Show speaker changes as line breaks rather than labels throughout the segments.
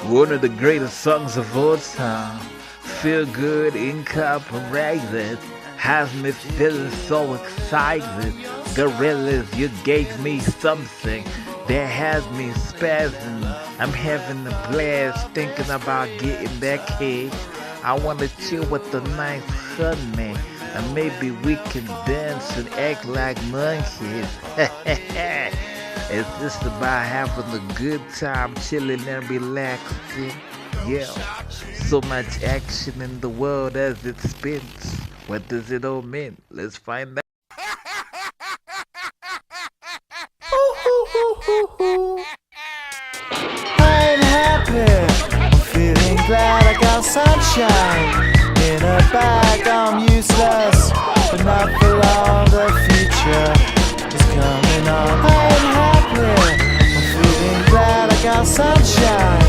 One of the greatest songs of all time. Feel good, incorporated. Has me feeling so excited. Gorillas, you gave me something that has me spazzing. I'm having a blast thinking about getting that cake. I wanna chill with the nice honey. And maybe we can dance and act like monkeys. It's just about having a good time, chilling and relaxing. Yeah, so much action in the world as it spins. What does it all mean? Let's find out.
I'm happy, I'm feeling glad I got sunshine. In a bag I'm useless, but not for long, the future is coming on. I'm happy, I'm feeling glad I got sunshine.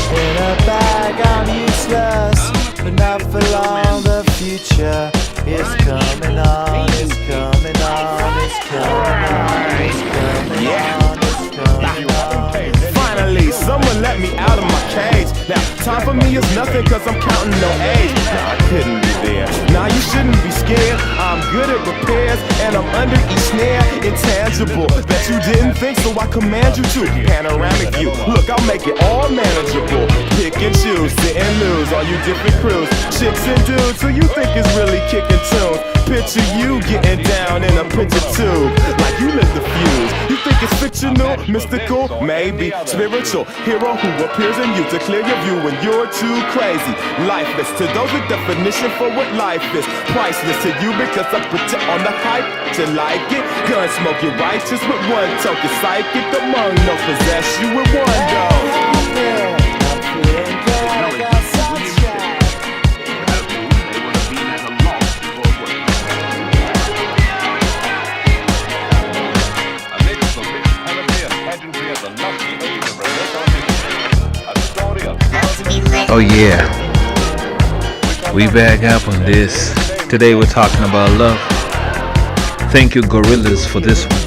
In a bag I'm useless, but not for long, the future is coming on. It's coming on, it's coming on, it's coming on, it's coming on.
Finally, someone let me out of my cage. Now, time for me is nothing cause I'm counting no age. Nah, I couldn't be there. Nah, you shouldn't be scared. I'm good at repairs and I'm under each snare. Intangible, that you didn't think, so I command you to. Panoramic view, look, I'll make it all manageable. Pick and choose, sit and lose, all you different crews. Chicks and dudes who you think is really kicking tunes. Picture you getting down in a picture tube, like you lit the fuse. You think it's fictional, mystical, maybe spiritual hero who appears in you to clear your view when you're too crazy. Lifeless to those with definition for what life is. Priceless to you because I put you on the hype. You like it? Gun smoke, you're righteous with one token. Psychic among no possess you with one go.
Oh yeah, we back up on this. Today we're talking about love. Thank you Gorillas for this one.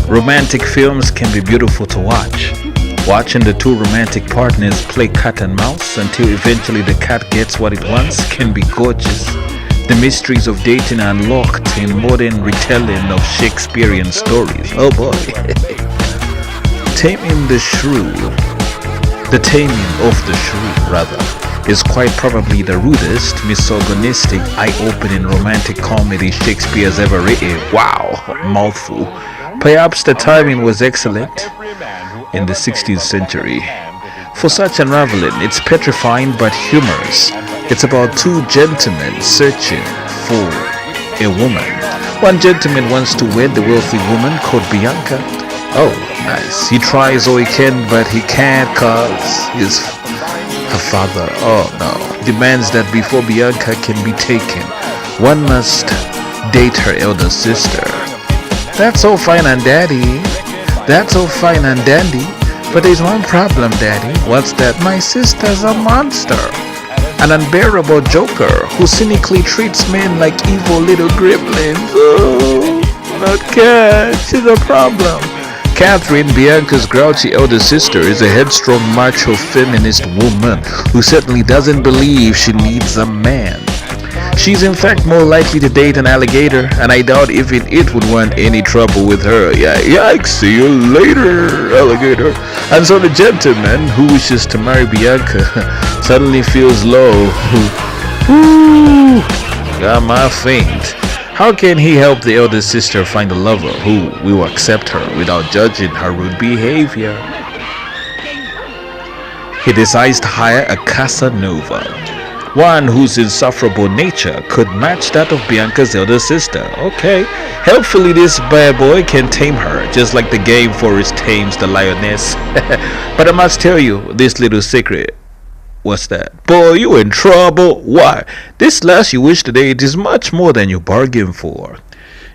Romantic films can be beautiful to watch. Watching the two romantic partners play cat and mouse until eventually the cat gets what it wants can be gorgeous. The mysteries of dating are unlocked in modern retelling of Shakespearean stories. Oh boy. Taming the Shrew, the Taming of the Shrew, rather, is quite probably the rudest, misogynistic, eye-opening romantic comedy Shakespeare's ever written. Wow, mouthful. Perhaps the timing was excellent in the 16th century. For such unraveling, it's petrifying but humorous. It's about two gentlemen searching for a woman. One gentleman wants to wed the wealthy woman called Bianca. Oh, nice. He tries all he can, but he can't cause her father, oh no, demands that before Bianca can be taken, one must date her elder sister. That's all fine and dandy. That's all fine and dandy. But there's one problem, Daddy. What's that? My sister's a monster. An unbearable joker who cynically treats men like evil little gremlins. Oh, not Cat. She's a problem. Catherine, Bianca's grouchy elder sister, is a headstrong macho feminist woman who certainly doesn't believe she needs a man. She's in fact more likely to date an alligator, and I doubt even it would want any trouble with her. Yikes, see you later, alligator. And so the gentleman who wishes to marry Bianca suddenly feels low. Ooh, got my faint. How can he help the elder sister find a lover who will accept her without judging her rude behavior? He decides to hire a Casanova, one whose insufferable nature could match that of Bianca's elder sister. Okay, helpfully this bad boy can tame her, just like the game Forest tames the lioness. But I must tell you this little secret. What's that? Boy, you in trouble. Why? This lass you wish to date is much more than you bargained for.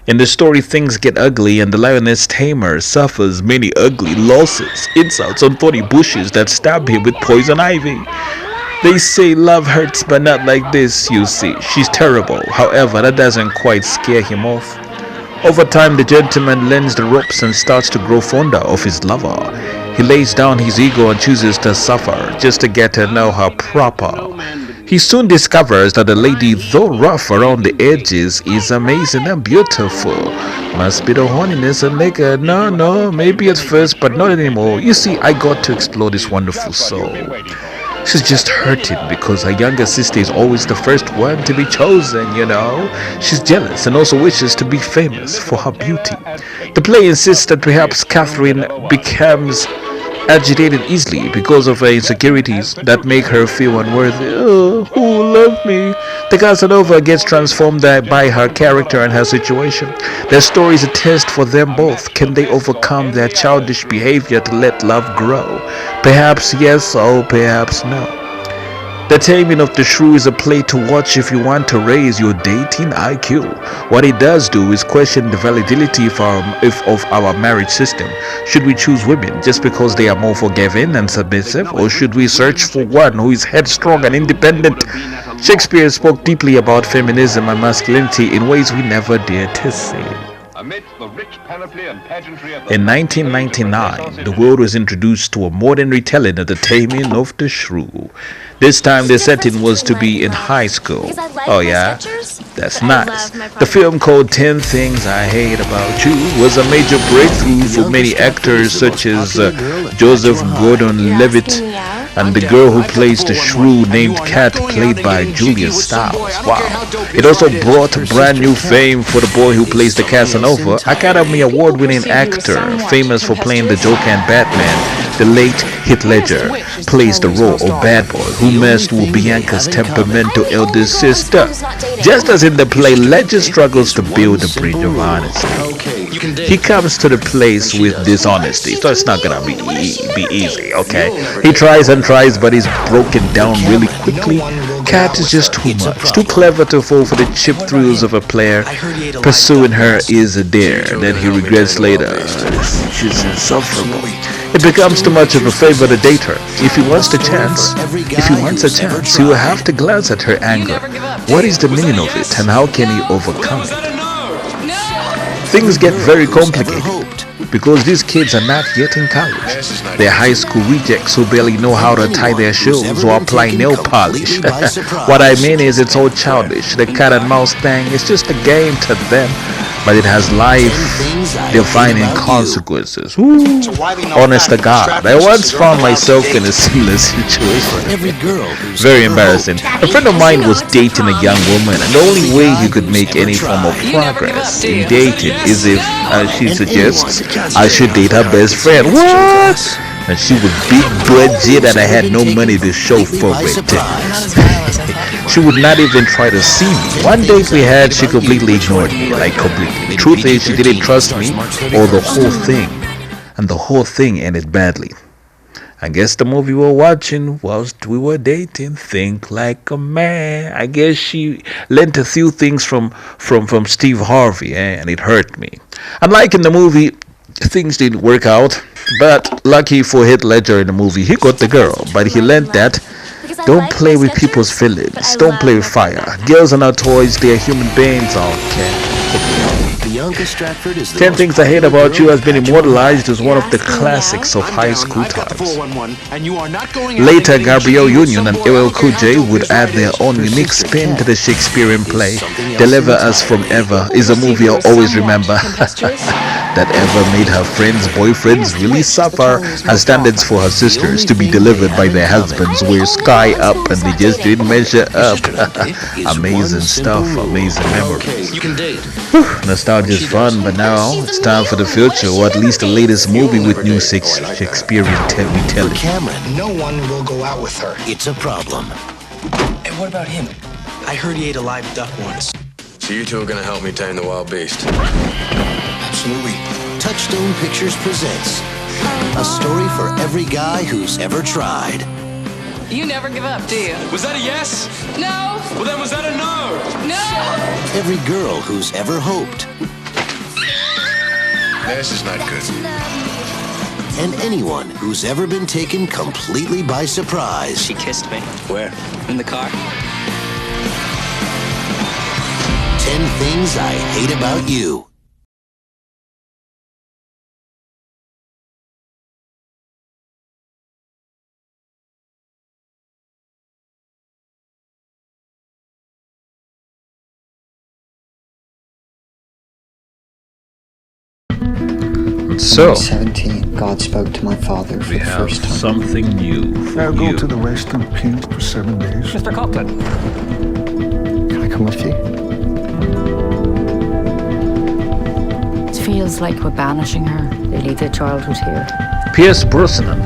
In the story, things get ugly and the lioness tamer suffers many ugly losses, insults on thorny bushes that stab him with poison ivy. They say love hurts, but not like this, you see. She's terrible. However, that doesn't quite scare him off. Over time, the gentleman learns the ropes and starts to grow fonder of his lover. He lays down his ego and chooses to suffer just to get to know her proper. He soon discovers that the lady, though rough around the edges, is amazing and beautiful. Must be the horniness a nigga. No, maybe at first, but not anymore. You see, I got to explore this wonderful soul. She's just hurting because her younger sister is always the first one to be chosen, you know. She's jealous and also wishes to be famous for her beauty. The play insists that perhaps Catherine becomes agitated easily because of her insecurities that make her feel unworthy. Oh, who love me? The Casanova gets transformed by her character and her situation. Their story is a test for them both. Can they overcome their childish behavior to let love grow? Perhaps yes or perhaps no. The Taming of the Shrew is a play to watch if you want to raise your dating IQ. What it does do is question the validity of our marriage system. Should we choose women just because they are more forgiving and submissive, or should we search for one who is headstrong and independent? Shakespeare spoke deeply about feminism and masculinity in ways we never dared to say. In 1999, the world was introduced to a modern retelling of The Taming of the Shrew. This time the setting was to be in high school. Oh yeah? That's nice. The film called 10 Things I Hate About You was a major breakthrough for many actors such as Joseph Gordon-Levitt and the girl who plays the shrew named Kat, played by Julia Stiles. Wow. It also brought brand new fame for the boy who plays the Casanova, Academy Award-winning actor famous for playing the Joker and Batman. The late Heath Ledger plays the role of bad boy who messed with Bianca's temperamental elder sister. Just as in the play, Ledger struggles to build a bridge of honesty. He comes to the place with dishonesty, so it's not gonna be easy, okay? He tries and tries, but he's broken down really quickly. Kat is just too much, too clever to fall for the cheap thrills of a player. Pursuing her is a dare that he regrets later. She's insufferable. It becomes too much of a favor to date her. If he wants a chance, he will have to glance at her anger. What is the meaning of it, and how can he overcome it? Things get very complicated because these kids are not yet in college. They're high school rejects who barely know how to tie their shoes or apply nail polish. What I mean is, it's all childish. The cat and mouse thing is just a game to them, but it has life-defining consequences. Ooh. Honest to God, I once found myself in a similar situation. Very embarrassing. A friend of mine was dating a young woman, and the only way he could make any form of progress in dating is if she suggests I should date her best friend. What? And she was big budget and I had no money to show for it. She would not even try to see me. One date we had, she completely ignored me. Like completely. The truth is, she didn't trust me or the whole thing. And the whole thing ended badly. I guess the movie we were watching whilst we were dating, Think Like a Man. I guess she lent a few things from Steve Harvey, and it hurt me. Unlike in the movie, things didn't work out. But lucky for Heath Ledger in the movie, he got the girl. But he learned that don't play with people's feelings. Don't play with fire. Girls are not toys. They are human beings. Okay. 10 Things I Hate About You has been immortalized as one of the classics of high school times. Later, Gabrielle Union and LL Cool J would add their own unique spin to the Shakespearean play. Deliver Us From Ever is a movie I'll always remember. That ever made her friends' boyfriends really suffer. Her standards for her sisters to be delivered by their husbands were sky up, and they just didn't measure up. Amazing stuff, amazing memories. Nostalgia is fun, but now it's time for the future, or at least the latest movie with new Shakespearean retelling.
Cameron, no one will go out with her.
It's a problem.
And what about him? I heard he ate a live duck once.
So you two are gonna help me tame the wild beast?
Absolutely.
Touchstone Pictures presents a story for every guy who's ever tried.
You never give up, do you?
Was that a yes?
No.
Well, then was that a no?
No.
Every girl who's ever hoped.
This is not good.
And anyone who's ever been taken completely by surprise.
She kissed me.
Where?
In the car.
10 Things I Hate About You.
So,
17, God spoke to my father for
we
the
have
first time.
something new for
I'll
you.
go to the Western Pink for 7 days.
Mr. Coughlin.
Can I come with you?
It feels like we're banishing her. They leave their childhood here.
Pierce Brosnan,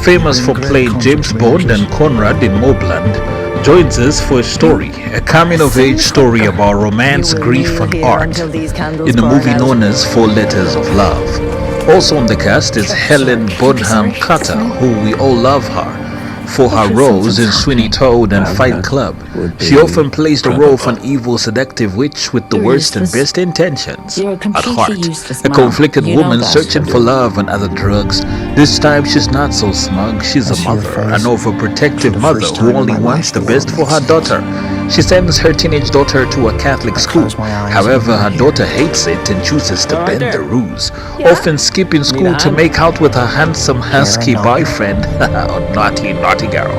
famous for playing James Bond and Conrad in Mobland, joins us for a story, a coming-of-age story about romance, grief, and art, in a movie known as 4 Letters of Love. Also on the cast is Helen Bonham Carter, who we all love her for her roles in Sweeney Todd and Fight Club. She often plays the role of an evil, seductive witch with the worst and best intentions at heart. A conflicted woman searching for love and other drugs. This time she's not so smug. She's a mother, an overprotective mother who only wants the best for her daughter. She sends her teenage daughter to a Catholic school. However, her daughter hates it and chooses to bend the rules, often skipping school to make out with her handsome husky boyfriend. Naughty, naughty girl.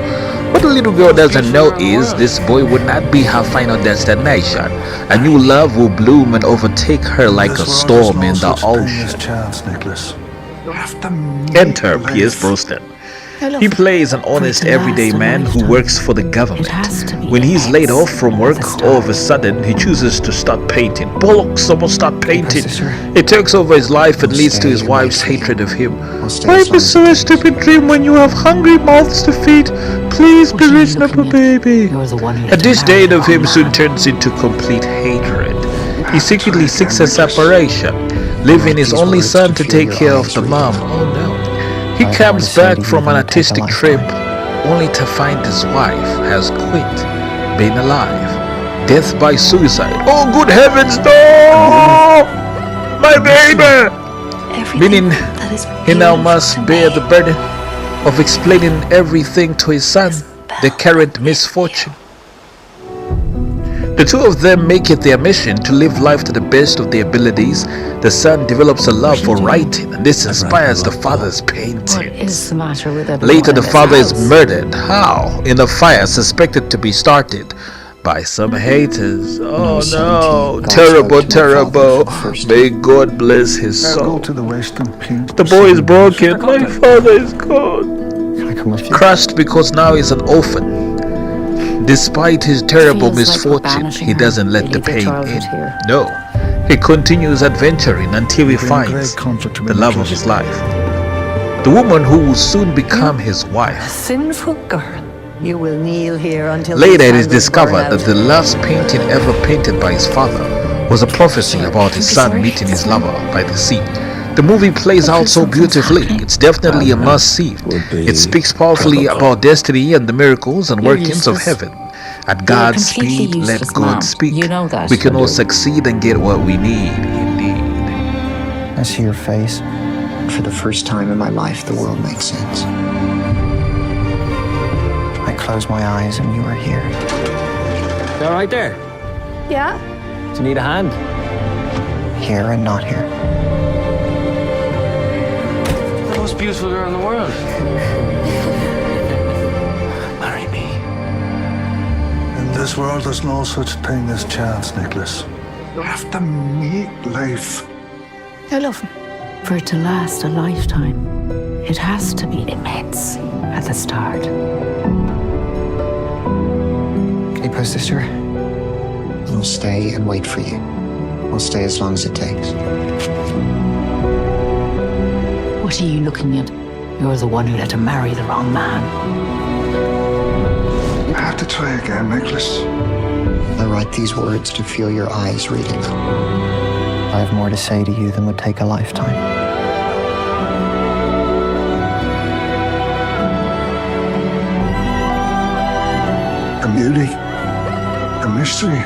What the little girl doesn't know is this boy would not be her final destination. A new love will bloom and overtake her like a storm in the ocean. Enter Pierce Brosnan. He plays an honest everyday man who works for the government. When he's laid off from work, all of a sudden he chooses to start painting. Bollocks, someone start painting. It takes over his life and leads to his wife's hatred of him. Why pursue a stupid dream when you have hungry mouths to feed? Please be reasonable, baby. A disdain of him soon turns into complete hatred. He secretly seeks a separation, leaving his only son to take care of the mom. Oh no. He comes back from an artistic trip only to find his wife has quit being alive. Death by suicide. Oh, good heavens, no! My baby! Meaning he now must bear the burden of explaining everything to his son, the current misfortune. The two of them make it their mission to live life to the best of their abilities. The son develops a love for writing, and this inspires the father's painting.
What is the matter with everyone?
Later, the father is murdered. How? In a fire suspected to be started by some haters. Oh no! Terrible, terrible. May God bless his soul. The boy is broken. My father is gone. Crushed because now he's an orphan. Despite his terrible misfortune, he doesn't let the pain in. No, he continues adventuring until he finds the love of his life. The woman who will soon become his wife.
Sinful girl, you will kneel here until
later it is discovered that the last painting ever painted by his father was a prophecy about his son meeting his lover by the sea. The movie plays out so beautifully. It's definitely a must-see. It speaks powerfully about destiny and the miracles and workings of heaven. At God's speed, let God speak. We can all succeed and get what we need. Indeed.
I see your face. For the first time in my life, the world makes sense. I closed my eyes and you were here.
You all right there?
Yeah?
Do you need a hand?
Here and not here.
The most beautiful girl in the world. Marry me.
In this world, there's no such thing as chance, Nicholas. You have to meet life.
I love him. For it to last a lifetime, it has to be immense at the start.
Can you post this to her? I'll stay and wait for you. I'll stay as long as it takes.
What are you looking at? You're the one who let him marry the wrong man.
I have to try again, Nicholas.
I write these words to feel your eyes reading them. I have more to say to you than would take a lifetime.
A beauty, a mystery.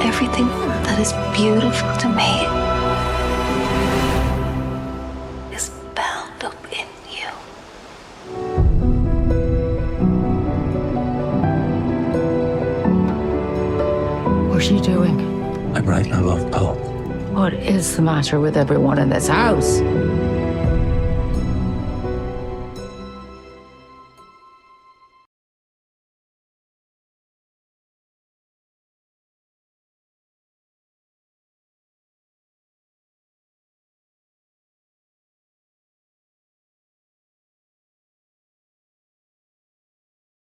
Everything that is beautiful to me is bound up in you.
What are you doing?
I'm writing a love poem.
What is the matter with everyone in this house?